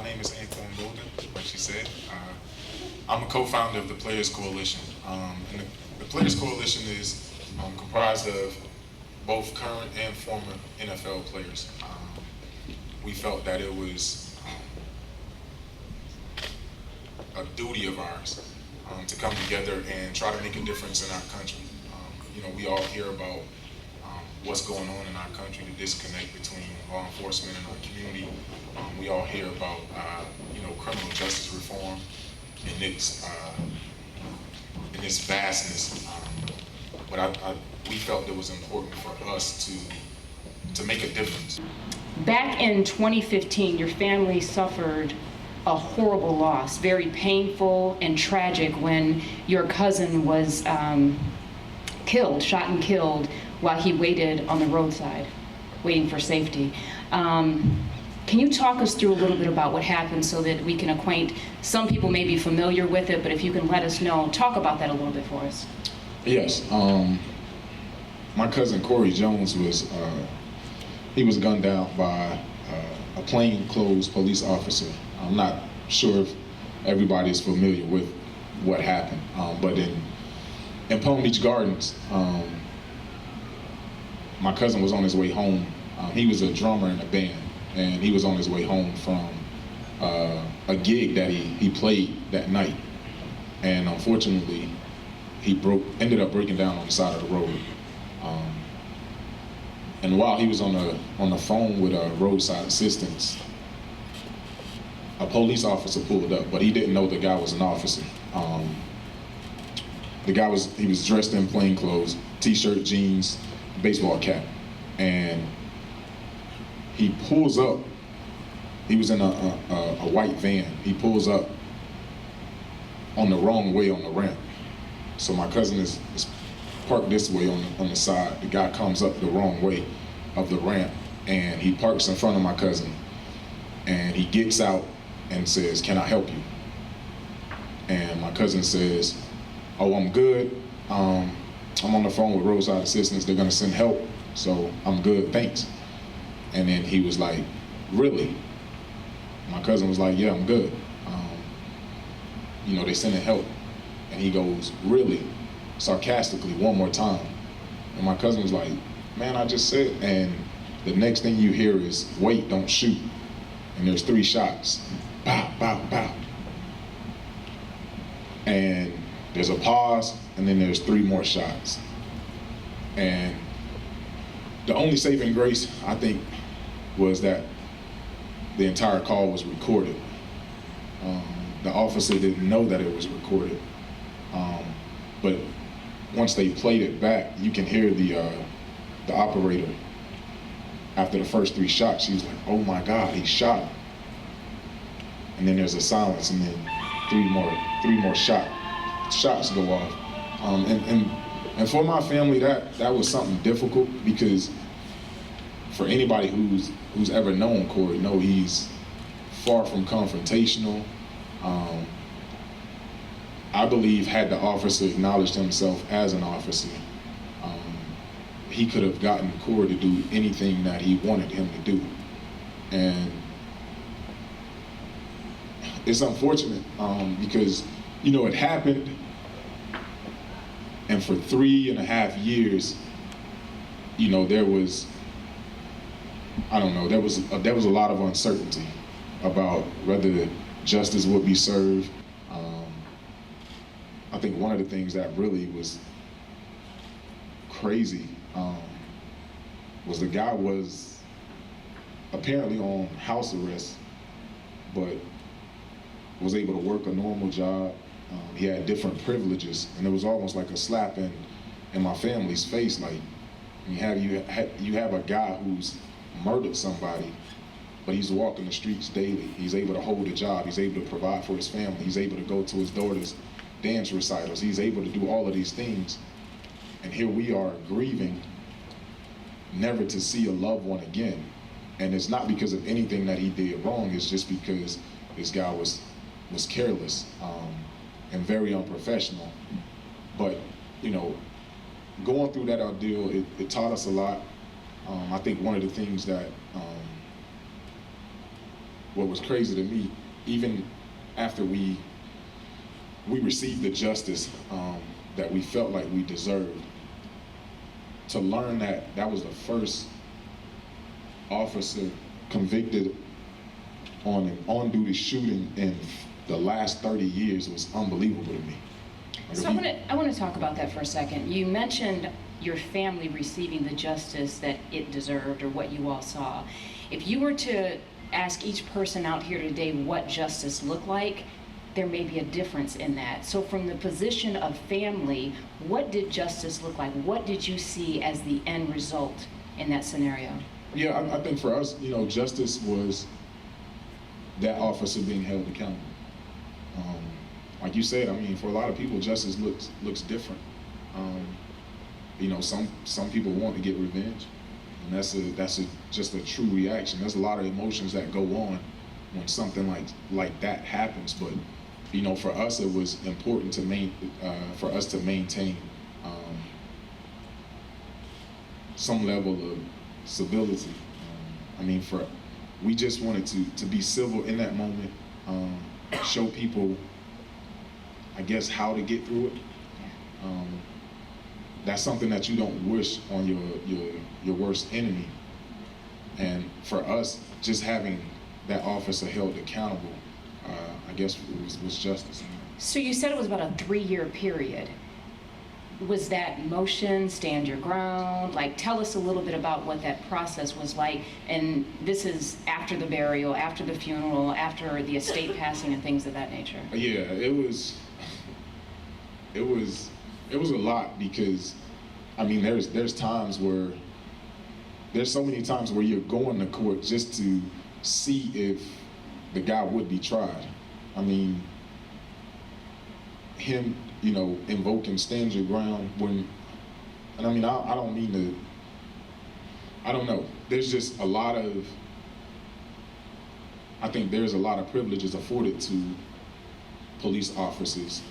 My name is Anquan Boldin, like she said. I'm a co-founder of the Players Coalition. And the Players Coalition is comprised of both current and former NFL players. We felt that it was a duty of ours to come together and try to make a difference in our country. We all hear about what's going on in our country, the disconnect between law enforcement and our community. We all hear about criminal justice reform and its vastness. But we felt it was important for us to make a difference. Back in 2015, your family suffered a horrible loss, very painful and tragic, when your cousin was shot and killed while he waited on the roadside, waiting for safety. Can you talk us through a little bit about what happened so that we can acquaint, some people may be familiar with it, but if you can let us know, talk about that a little bit for us. Yes, my cousin Corey Jones he was gunned down by a plainclothes police officer. I'm not sure if everybody is familiar with what happened, but in Palm Beach Gardens, my cousin was on his way home. He was a drummer in a band, and he was on his way home from a gig that he played that night. And unfortunately, he ended up breaking down on the side of the road. And while he was on the phone with roadside assistance, a police officer pulled up, but he didn't know the guy was an officer. He was dressed in plain clothes, t-shirt, jeans, baseball cap, and he pulls up. He was in a white van. He pulls up on the wrong way on the ramp. So my cousin is parked this way on the side. The guy comes up the wrong way of the ramp, and he parks in front of my cousin, and he gets out and says, "Can I help you?" And my cousin says, "Oh, I'm good. I'm on the phone with roadside assistance. They're gonna send help, so I'm good, thanks." And then he was like, "Really?" My cousin was like, "Yeah, I'm good. They sending help." And he goes, "Really?" sarcastically one more time. And my cousin was like, "Man, I just said." And the next thing you hear is, "Wait, don't shoot." And there's 3 shots. Bow, bow, bow. And there's a pause, and then there's 3 more shots. And the only saving grace, I think, was that the entire call was recorded. The officer didn't know that it was recorded. But once they played it back, you can hear the operator, after the first 3 shots, she was like, "Oh my God, he shot." And then there's a silence, and then 3 more shots go off. And for my family, that was something difficult, because for anybody who's ever known Corey, he's far from confrontational. I believe, had the officer acknowledged himself as an officer, he could have gotten Corey to do anything that he wanted him to do. And it's unfortunate, because it happened, and for 3.5 years, there was a lot of uncertainty about whether justice would be served. I think one of the things that really was crazy was the guy was apparently on house arrest, but was able to work a normal job. He had different privileges, and it was almost like a slap in my family's face. Like, you have a guy who's murdered somebody, but he's walking the streets daily. He's able to hold a job. He's able to provide for his family. He's able to go to his daughter's dance recitals. He's able to do all of these things. And here we are grieving, never to see a loved one again. And it's not because of anything that he did wrong. It's just because this guy was careless and very unprofessional. But going through that ordeal, it taught us a lot. I think one of the things that what was crazy to me, even after we received the justice that we felt like we deserved, to learn that that was the first officer convicted on an on-duty shooting in the last 30 years was unbelievable to me. Like, So I want to talk about that for a second. You mentioned your family receiving the justice that it deserved, or what you all saw. If you were to ask each person out here today what justice looked like, there may be a difference in that. So from the position of family, what did justice look like? What did you see as the end result in that scenario? Yeah, I think for us, justice was that officer being held accountable. Like you said, I mean, for a lot of people, justice looks different. Some people want to get revenge, and that's just a true reaction. There's a lot of emotions that go on when something like that happens. But for us, it was important for us to maintain some level of civility. We just wanted to be civil in that moment, show people, I guess, how to get through it. That's something that you don't wish on your worst enemy. And for us, just having that officer held accountable, I guess was justice. So you said it was about a 3-year period. Was that motion, stand your ground? Like, tell us a little bit about what that process was like. And this is after the burial, after the funeral, after the estate passing and things of that nature. Yeah, it was a lot, because there's so many times where you're going to court just to see if the guy would be tried. Him, invoking stand your ground I don't know. There's just I think there's a lot of privileges afforded to police officers,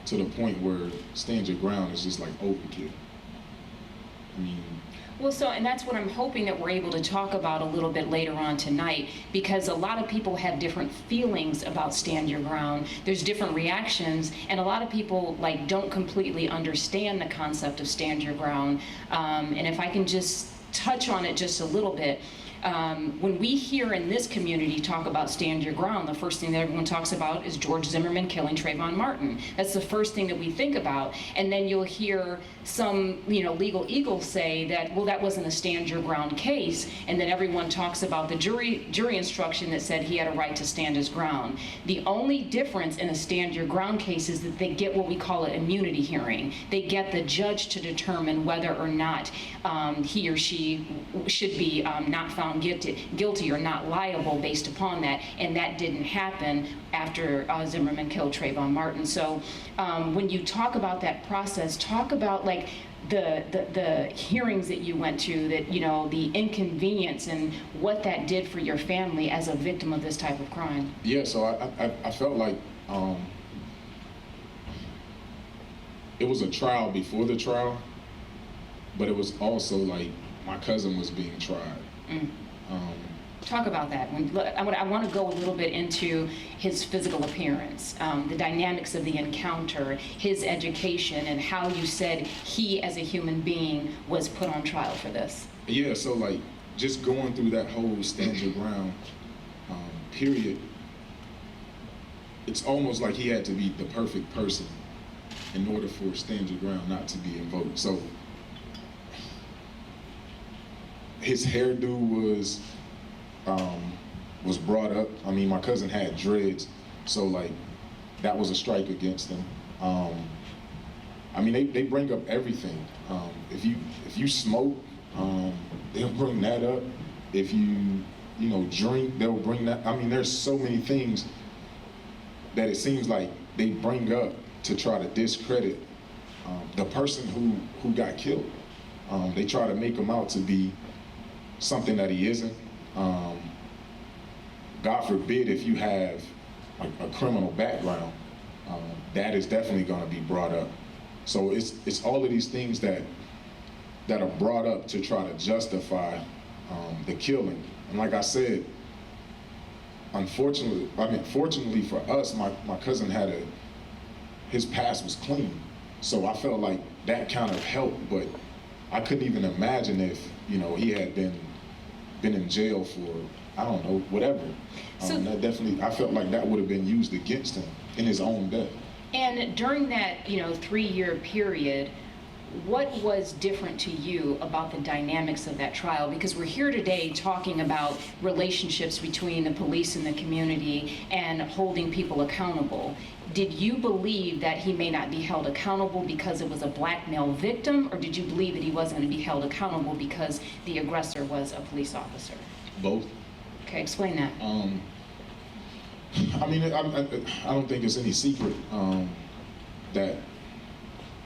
to the point where stand your ground is just like overkill. And that's what I'm hoping that we're able to talk about a little bit later on tonight, because a lot of people have different feelings about stand your ground. There's different reactions, and a lot of people don't completely understand the concept of stand your ground. And if I can just touch on it just a little bit. When we here in this community talk about stand your ground, the first thing that everyone talks about is George Zimmerman killing Trayvon Martin. That's the first thing that we think about. And then you'll hear some, legal eagles say that, well, that wasn't a stand your ground case. And then everyone talks about the jury instruction that said he had a right to stand his ground. The only difference in a stand your ground case is that they get what we call an immunity hearing. They get the judge to determine whether or not he or she should be not found guilty or not liable based upon that, and that didn't happen after Zimmerman killed Trayvon Martin. So when you talk about that process, talk about the hearings that you went to, that the inconvenience and what that did for your family as a victim of this type of crime. Yeah, so I felt like it was a trial before the trial, but it was also like my cousin was being tried. Talk about that. I want to go a little bit into his physical appearance, the dynamics of the encounter, his education, and how you said he, as a human being, was put on trial for this. Yeah, so just going through that whole stand your ground period, it's almost like he had to be the perfect person in order for stand your ground not to be invoked. So his hairdo was brought up. My cousin had dreads, so that was a strike against him. They bring up everything. If you smoke, they'll bring that up. If you drink, they'll bring that. There's so many things that it seems like they bring up to try to discredit the person who got killed. They try to make him out to be something that he isn't. God forbid if you have a criminal background, that is definitely going to be brought up. So it's all of these things that are brought up to try to justify the killing. And like I said, fortunately for us, my cousin his past was clean. So I felt like that kind of helped, but I couldn't even imagine if, he had been in jail for, I don't know, whatever. So- That definitely, I felt like that would have been used against him in his own death. And during that, 3-year period, what was different to you about the dynamics of that trial? Because we're here today talking about relationships between the police and the community and holding people accountable. Did you believe that he may not be held accountable because it was a black male victim, or did you believe that he wasn't going to be held accountable because the aggressor was a police officer? Both. Okay, explain that. I don't think it's any secret that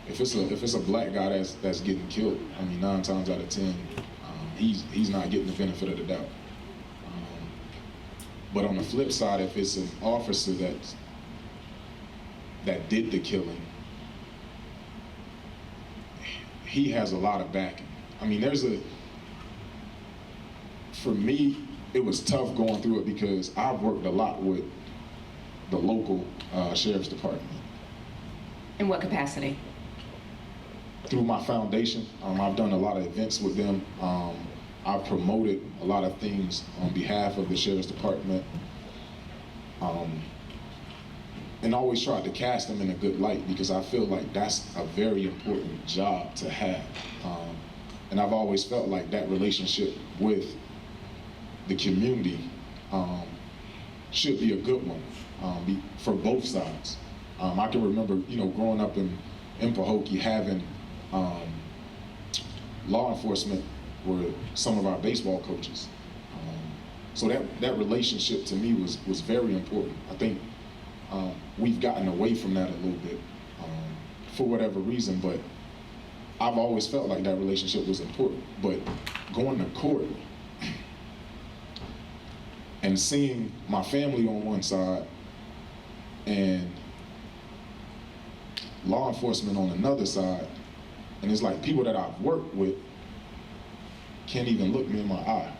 if it's a black guy that's getting killed, 9 times out of 10, he's not getting the benefit of the doubt. But on the flip side, if it's an officer that did the killing, he has a lot of backing. For me, it was tough going through it because I've worked a lot with the local sheriff's department. In what capacity? Through my foundation, I've done a lot of events with them. I've promoted a lot of things on behalf of the sheriff's department, and always tried to cast them in a good light because I feel like that's a very important job to have. And I've always felt like that relationship with the community should be a good one for both sides. I can remember, growing up in Pahokee, having law enforcement were some of our baseball coaches. So that relationship to me was very important. I think we've gotten away from that a little bit for whatever reason, but I've always felt like that relationship was important. But going to court and seeing my family on one side and law enforcement on another side, and it's like people that I've worked with can't even look me in my eye.